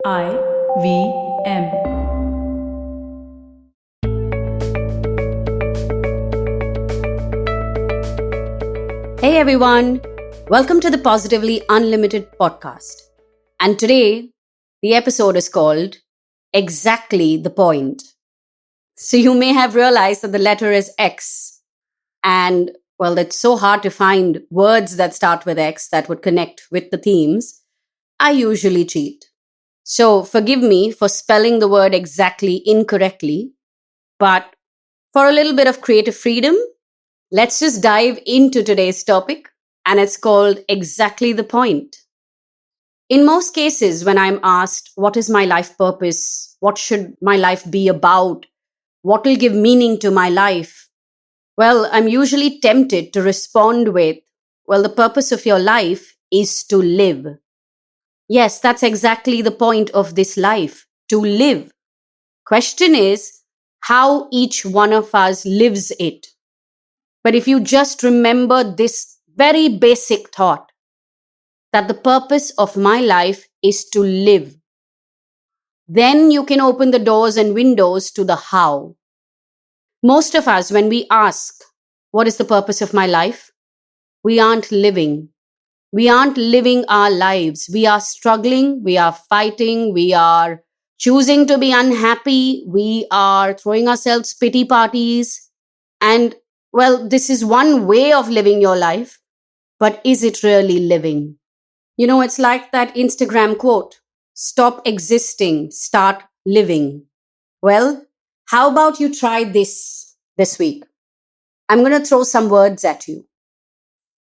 IVM. Hey everyone, welcome to the Positively Unlimited podcast. And today, the episode is called Exactly the Point. So you may have realized that the letter is X. And well, it's so hard to find words that start with X that would connect with the themes. I usually cheat. So forgive me for spelling the word exactly incorrectly. But for a little bit of creative freedom, let's just dive into today's topic, and it's called Exactly the Point. In most cases, when I'm asked, what is my life purpose? What should my life be about? What will give meaning to my life? Well, I'm usually tempted to respond with, well, the purpose of your life is to live. Yes, that's exactly the point of this life, to live. Question is how each one of us lives it. But if you just remember this very basic thought that the purpose of my life is to live, then you can open the doors and windows to the how. Most of us, when we ask, what is the purpose of my life? We aren't living. We aren't living our lives. We are struggling. We are fighting. We are choosing to be unhappy. We are throwing ourselves pity parties. And well, this is one way of living your life. But is it really living? You know, it's like that Instagram quote, stop existing, start living. Well, how about you try this week? I'm going to throw some words at you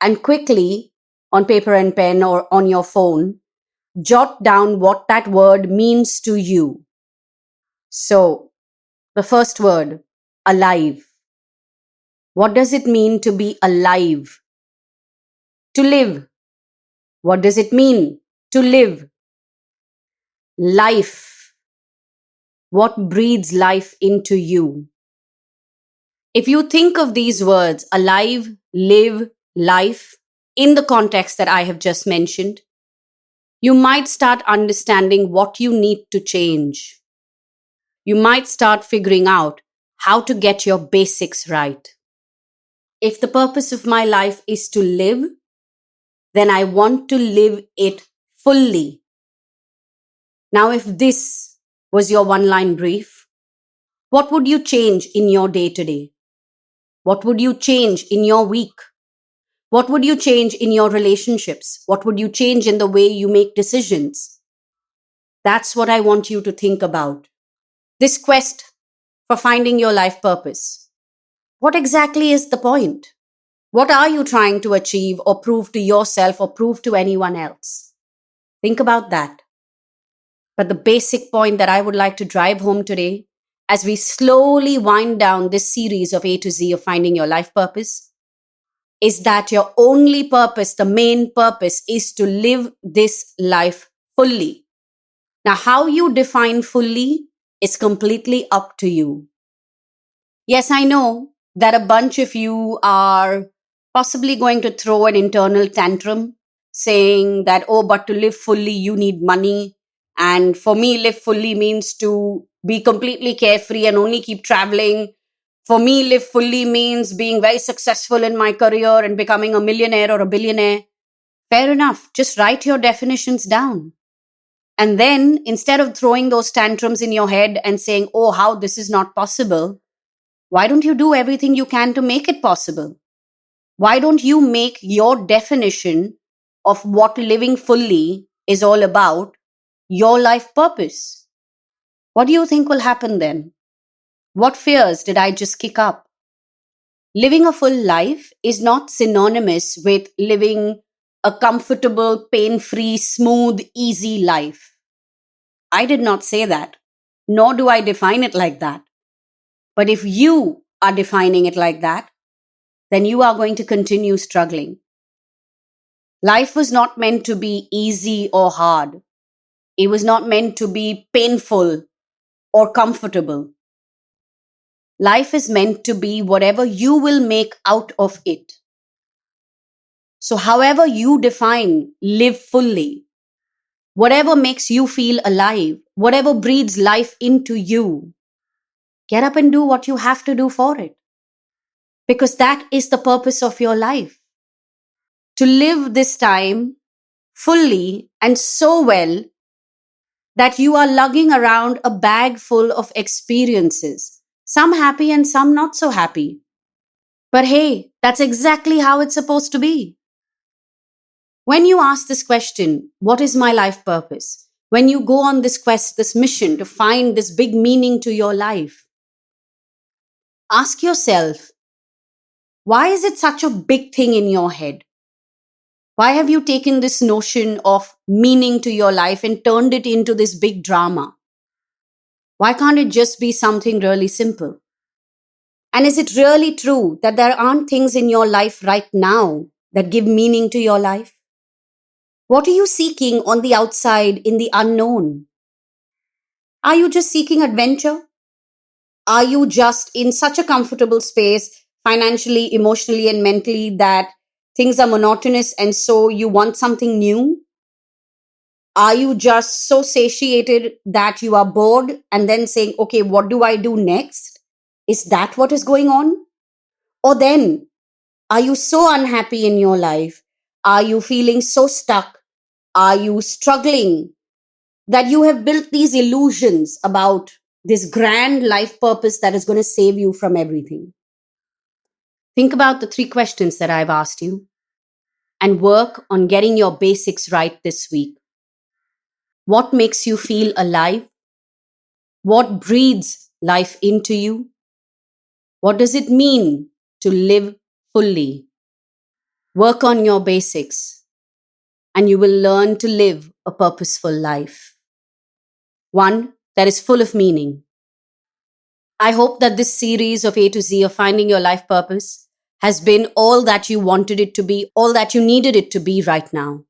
and quickly on paper and pen or on your phone, jot down what that word means to you. So, the first word, alive. What does it mean to be alive? To live. What does it mean to live? Life. What breathes life into you? If you think of these words, alive, live, life, in the context that I have just mentioned, you might start understanding what you need to change. You might start figuring out how to get your basics right. If the purpose of my life is to live, then I want to live it fully. Now, if this was your one line brief, what would you change in your day to day? What would you change in your week? What would you change in your relationships? What would you change in the way you make decisions? That's what I want you to think about. This quest for finding your life purpose. What exactly is the point? What are you trying to achieve or prove to yourself or prove to anyone else? Think about that. But the basic point that I would like to drive home today, as we slowly wind down this series of A to Z of finding your life purpose, is that your only purpose, the main purpose, is to live this life fully. Now, how you define fully is completely up to you. Yes, I know that a bunch of you are possibly going to throw an internal tantrum saying that, oh, but to live fully, you need money. And for me, live fully means to be completely carefree and only keep traveling. For me, live fully means being very successful in my career and becoming a millionaire or a billionaire. Fair enough. Just write your definitions down. And then instead of throwing those tantrums in your head and saying, oh, how this is not possible, why don't you do everything you can to make it possible? Why don't you make your definition of what living fully is all about your life purpose? What do you think will happen then? What fears did I just kick up? Living a full life is not synonymous with living a comfortable, pain free, smooth, easy life. I did not say that, nor do I define it like that. But if you are defining it like that, then you are going to continue struggling. Life was not meant to be easy or hard. It was not meant to be painful or comfortable. Life is meant to be whatever you will make out of it. So, however you define live fully, whatever makes you feel alive, whatever breathes life into you, get up and do what you have to do for it. Because that is the purpose of your life. To live this time fully and so well that you are lugging around a bag full of experiences, some happy and some not so happy. But hey, that's exactly how it's supposed to be. When you ask this question, what is my life purpose? When you go on this quest, this mission to find this big meaning to your life, ask yourself, why is it such a big thing in your head? Why have you taken this notion of meaning to your life and turned it into this big drama? Why can't it just be something really simple? And is it really true that there aren't things in your life right now that give meaning to your life? What are you seeking on the outside in the unknown? Are you just seeking adventure? Are you just in such a comfortable space, financially, emotionally, and mentally, that things are monotonous and so you want something new? Are you just so satiated that you are bored and then saying, okay, what do I do next? Is that what is going on? Or then, are you so unhappy in your life? Are you feeling so stuck? Are you struggling that you have built these illusions about this grand life purpose that is going to save you from everything? Think about the 3 questions that I've asked you and work on getting your basics right this week. What makes you feel alive? What breathes life into you? What does it mean to live fully? Work on your basics, and you will learn to live a purposeful life. One that is full of meaning. I hope that this series of A to Z of finding your life purpose has been all that you wanted it to be, all that you needed it to be right now.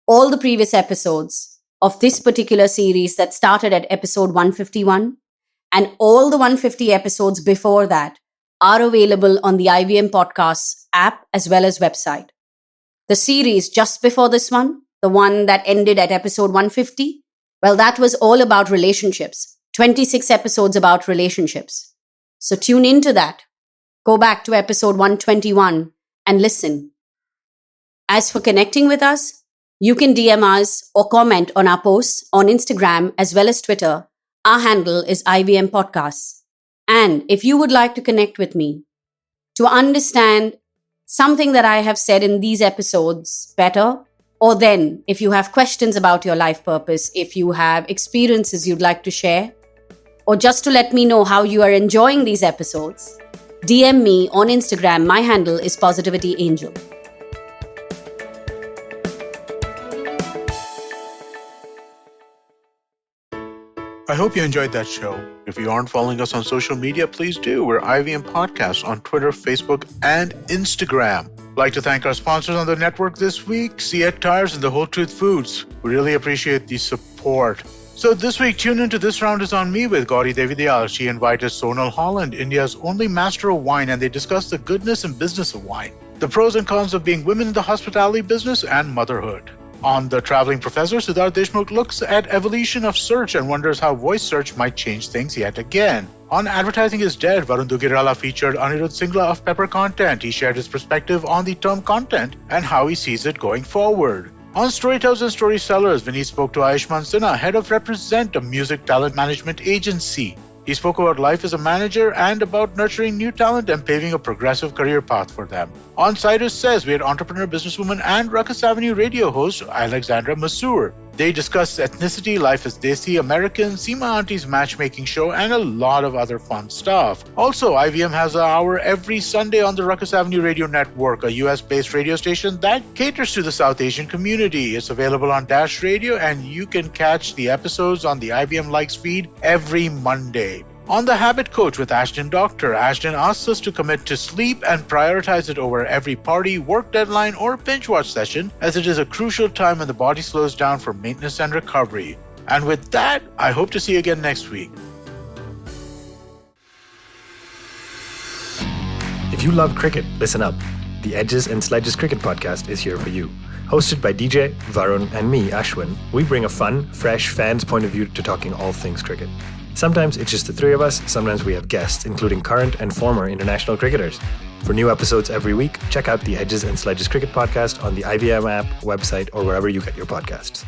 All the previous episodes of this particular series that started at episode 151 and all the 150 episodes before that are available on the IVM Podcasts app as well as website. The series just before this one, the one that ended at episode 150, well, that was all about relationships. 26 episodes about relationships. So tune into that. Go back to episode 121 and listen. As for connecting with us, you can DM us or comment on our posts on Instagram as well as Twitter. Our handle is IVM Podcasts. And if you would like to connect with me to understand something that I have said in these episodes better, or then if you have questions about your life purpose, if you have experiences you'd like to share, or just to let me know how you are enjoying these episodes, DM me on Instagram. My handle is Positivity Angel. I hope you enjoyed that show. If you aren't following us on social media, please do. We're IVM Podcasts on Twitter, Facebook, and Instagram. I'd like to thank our sponsors on the network this week, Siet Tires and the Whole Truth Foods. We really appreciate the support. So this week, tune into This Round is on Me with Gauri Devidayal. She invited Sonal Holland, India's only master of wine, and they discussed the goodness and business of wine, the pros and cons of being women in the hospitality business, and motherhood. On The Traveling Professor, Siddharth Deshmukh looks at evolution of search and wonders how voice search might change things yet again. On Advertising is Dead, Varun Dugirala featured Anirudh Singla of Pepper Content. He shared his perspective on the term content and how he sees it going forward. On Storytellers and Storysellers, Vinny spoke to Ayushman Sinha, head of Represent, a music talent management agency. He spoke about life as a manager and about nurturing new talent and paving a progressive career path for them. On Cyrus Says, we had entrepreneur, businesswoman, and Ruckus Avenue radio host Alexandra Masur. They discussed ethnicity, life as Desi American, Seema Auntie's matchmaking show, and a lot of other fun stuff. Also, IVM has an hour every Sunday on the Ruckus Avenue Radio Network, a US-based radio station that caters to the South Asian community. It's available on Dash Radio, and you can catch the episodes on the IVM Likes feed every Monday. On The Habit Coach with Ashton Doctor, Ashton asks us to commit to sleep and prioritize it over every party, work deadline, or binge watch session, as it is a crucial time when the body slows down for maintenance and recovery. And with that, I hope to see you again next week. If you love cricket, listen up. The Edges and Sledges Cricket Podcast is here for you. Hosted by DJ, Varun, and me, Ashwin, we bring a fun, fresh fan's point of view to talking all things cricket. Sometimes it's just the three of us, sometimes we have guests, including current and former international cricketers. For new episodes every week, check out the Edges and Sledges Cricket Podcast on the IVM app, website, or wherever you get your podcasts.